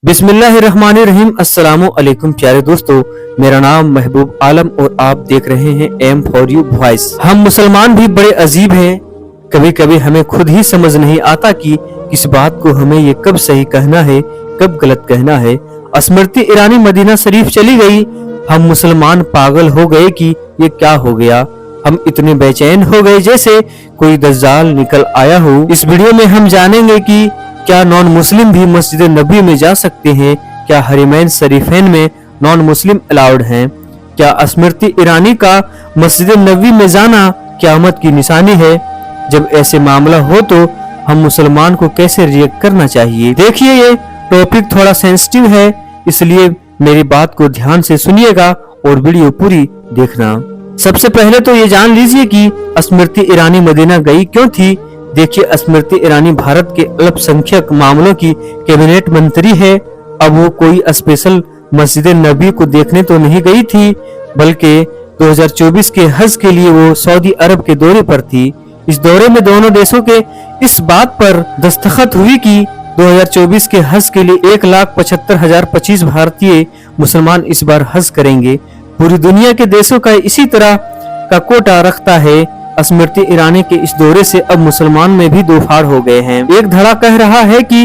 बिस्मिल्लाहिर्रहमानिर्रहीम। अस्सलामु अलैकुम प्यारे दोस्तों, मेरा नाम महबूब आलम और आप देख रहे हैं एम फॉर यू वॉइस। हम मुसलमान भी बड़े अजीब हैं, कभी कभी हमें खुद ही समझ नहीं आता कि किस बात को हमें ये कब सही कहना है कब गलत कहना है। स्मृति ईरानी मदीना शरीफ चली गई, हम मुसलमान पागल हो गए कि ये क्या हो गया। हम इतने बेचैन हो गए जैसे कोई दज्जाल निकल आया हो। इस वीडियो में हम जानेंगे कि क्या नॉन मुस्लिम भी मस्जिद नबी में जा सकते हैं, क्या हरमैन शरीफैन में नॉन मुस्लिम अलाउड हैं, क्या स्मृति ईरानी का मस्जिद नबी में जाना क़यामत की निशानी है। जब ऐसे मामला हो तो हम मुसलमान को कैसे रिएक्ट करना चाहिए। देखिए, ये टॉपिक थोड़ा सेंसिटिव है, इसलिए मेरी बात को ध्यान से सुनिएगा और वीडियो पूरी देखना। सबसे पहले तो ये जान लीजिए कि स्मृति ईरानी मदीना गई क्यों थी। देखिए, स्मृति ईरानी भारत के अल्पसंख्यक मामलों की कैबिनेट मंत्री है। अब वो कोई स्पेशल मस्जिद नबी को देखने तो नहीं गई थी, बल्कि 2024 के हज के लिए वो सऊदी अरब के दौरे पर थी। इस दौरे में दोनों देशों के इस बात पर दस्तखत हुई कि 2024 के हज के लिए 1,75,025 भारतीय मुसलमान इस बार हज करेंगे। पूरी दुनिया के देशों का इसी तरह का कोटा रखता है। स्मृति ईरानी के इस दौरे से अब मुसलमान में भी दो फाड़ हो गए हैं। एक धड़ा कह रहा है कि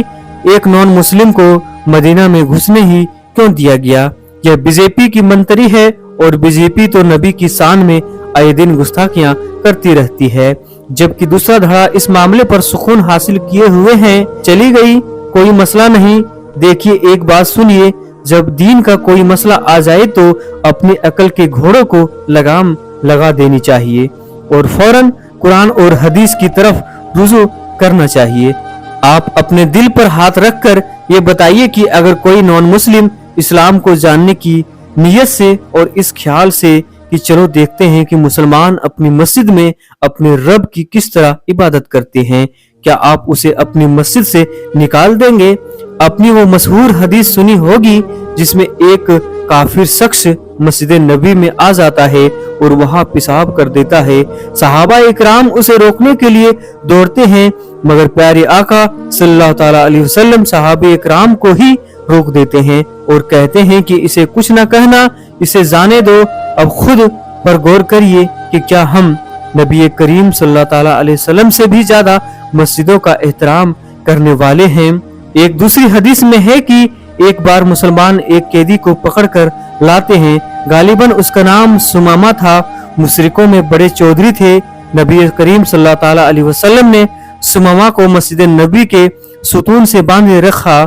एक नॉन मुस्लिम को मदीना में घुसने ही क्यों दिया गया। यह बीजेपी की मंत्री है और बीजेपी तो नबी की शान में आए दिन गुस्ताखियां करती रहती है, जबकि दूसरा धड़ा इस मामले पर सुकून हासिल किए हुए हैं। चली गई, कोई मसला नहीं। देखिए, एक बात सुनिए, जब दीन का कोई मसला आ जाए तो अपनी अकल के घोड़ों को लगाम लगा देनी चाहिए और फौरन कुरान और हदीस की तरफ रुजू करना चाहिए। आप अपने दिल पर हाथ रखकर ये बताइए कि अगर कोई नॉन मुस्लिम इस्लाम को जानने की नीयत से और इस ख्याल से कि चलो देखते हैं कि मुसलमान अपनी मस्जिद में अपने रब की किस तरह इबादत करते हैं, क्या आप उसे अपनी मस्जिद से निकाल देंगे। अपनी वो मशहूर हदीस सुनी होगी जिसमें एक काफिर शख्स मस्जिद नबी में आ जाता है और वहां पेशाब कर देता है। सहाबा इकराम उसे रोकने के लिए दौड़ते हैं, मगर प्यारे आका सल्लल्लाहु ताला अलैहि वसल्लम सहाबा इकराम को ही रोक देते हैं और कहते हैं कि इसे कुछ न कहना, इसे जाने दो। अब खुद पर गौर करिए कि क्या हम नबी करीम सल्लल्लाहु ताला अलैहि वसल्लम से भी ज्यादा मस्जिदों का एहतराम करने वाले हैं। एक दूसरी हदीस में है कि एक बार मुसलमान एक कैदी को पकड़कर लाते हैं, गालिबन उसका नाम सुमामा था। मुशरिकों में बड़े चौधरी थे। नबी करीम सल्लल्लाहु ताला अलैहि वसल्लम ने सुमामा को मस्जिद नबी के सुतून से बांधे रखा।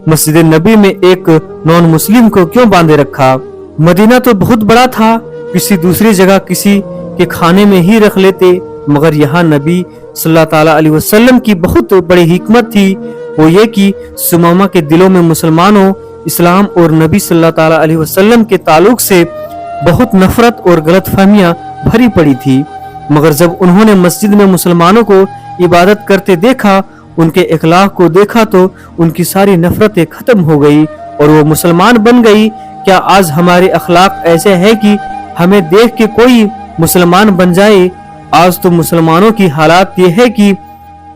मस्जिद नबी में एक नॉन मुस्लिम को क्यों बांधे रखा। मदीना तो बहुत बड़ा था, किसी दूसरी जगह किसी के खाने में ही रख लेते, मगर यहाँ नबी सल्लल्लाहु ताला अलैहि वसल्लम की बहुत बड़ी हिकमत थी। वो ये कि सुमामा के दिलों में मुसलमानों, इस्लाम और नबी सल्लल्लाहु ताला अलैहि वसल्लम के ताल्लुक से बहुत नफरत और गलतफहमियां भरी पड़ी थी, मगर जब उन्होंने मस्जिद में मुसलमानों को इबादत करते देखा, उनके इखलाक को देखा, तो उनकी सारी नफरतें खत्म हो गई और वो मुसलमान बन गई। क्या आज हमारे अखलाक ऐसे हैं कि हमें देख के कोई मुसलमान बन जाए। आज तो मुसलमानों की हालात ये है कि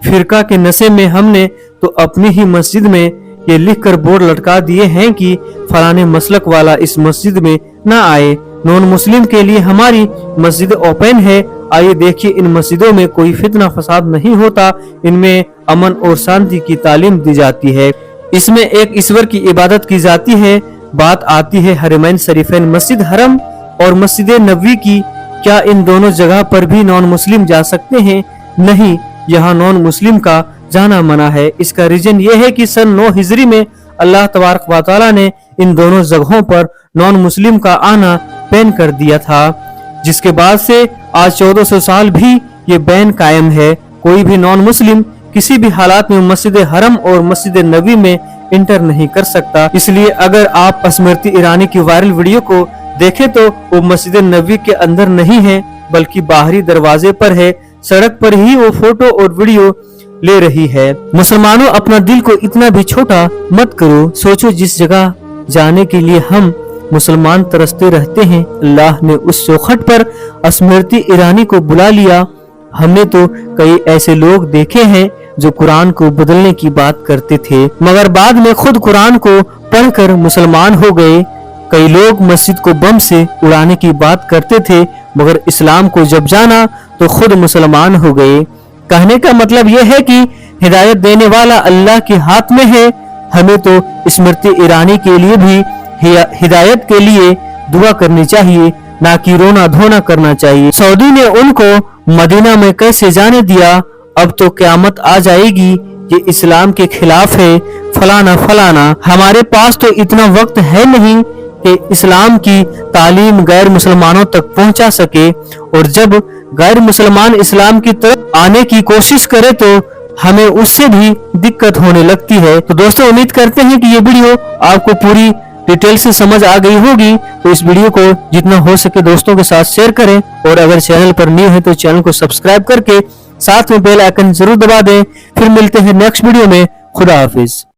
फिरका के नशे में हमने तो अपनी ही मस्जिद में ये लिखकर बोर्ड लटका दिए हैं कि फलाने मसलक वाला इस मस्जिद में ना आए। नॉन मुस्लिम के लिए हमारी मस्जिद ओपन है, आइए देखिए इन मस्जिदों में कोई फितना फसाद नहीं होता, इनमें अमन और शांति की तालीम दी जाती है, इसमें एक ईश्वर की इबादत की जाती है। बात आती है हरमैन शरीफैन मस्जिद हरम और मस्जिद नबवी की, क्या इन दोनों जगह पर भी नॉन मुस्लिम जा सकते हैं। नहीं, यहाँ नॉन मुस्लिम का जाना मना है। इसका रीजन ये है कि सन 9 हिजरी में अल्लाह तबारक व तआला ने इन दोनों जगहों पर नॉन मुस्लिम का आना बैन कर दिया था, जिसके बाद से आज 1400 साल भी ये बैन कायम है। कोई भी नॉन मुस्लिम किसी भी हालात में मस्जिद हरम और मस्जिद नबी में इंटर नहीं कर सकता। इसलिए अगर आप स्मृति ईरानी की वायरल वीडियो को देखें तो वो मस्जिद नबी के अंदर नहीं है, बल्कि बाहरी दरवाजे पर है। सड़क पर ही वो फोटो और वीडियो ले रही है। मुसलमानों, अपना दिल को इतना भी छोटा मत करो। सोचो, जिस जगह जाने के लिए हम मुसलमान तरसते रहते हैं, अल्लाह ने उस चौखट पर स्मृति ईरानी को बुला लिया। हमने तो कई ऐसे लोग देखे हैं जो कुरान को बदलने की बात करते थे, मगर बाद में खुद कुरान को पढ़कर मुसलमान हो गए। कई लोग मस्जिद को बम से उड़ाने की बात करते थे, मगर इस्लाम को जब जाना तो खुद मुसलमान हो गए। कहने का मतलब यह है कि हिदायत देने वाला अल्लाह के हाथ में है। हमें तो स्मृति ईरानी के लिए भी हिदायत के लिए दुआ करनी चाहिए, ना कि रोना धोना करना चाहिए। सऊदी ने उनको मदीना में कैसे जाने दिया, अब तो क़यामत आ जाएगी, ये इस्लाम के खिलाफ है, फलाना फलाना। हमारे पास तो इतना वक्त है नहीं कि इस्लाम की तालीम गैर मुसलमानों तक पहुंचा सके, और जब गैर मुसलमान इस्लाम की तरफ आने की कोशिश करे तो हमें उससे भी दिक्कत होने लगती है। तो दोस्तों, उम्मीद करते हैं कि ये वीडियो आपको पूरी डिटेल से समझ आ गई होगी। तो इस वीडियो को जितना हो सके दोस्तों के साथ शेयर करें, और अगर चैनल पर न्यू है तो चैनल को सब्सक्राइब करके साथ में बेल आइकन जरूर दबा दें। फिर मिलते हैं नेक्स्ट वीडियो में। खुदा हाफिज।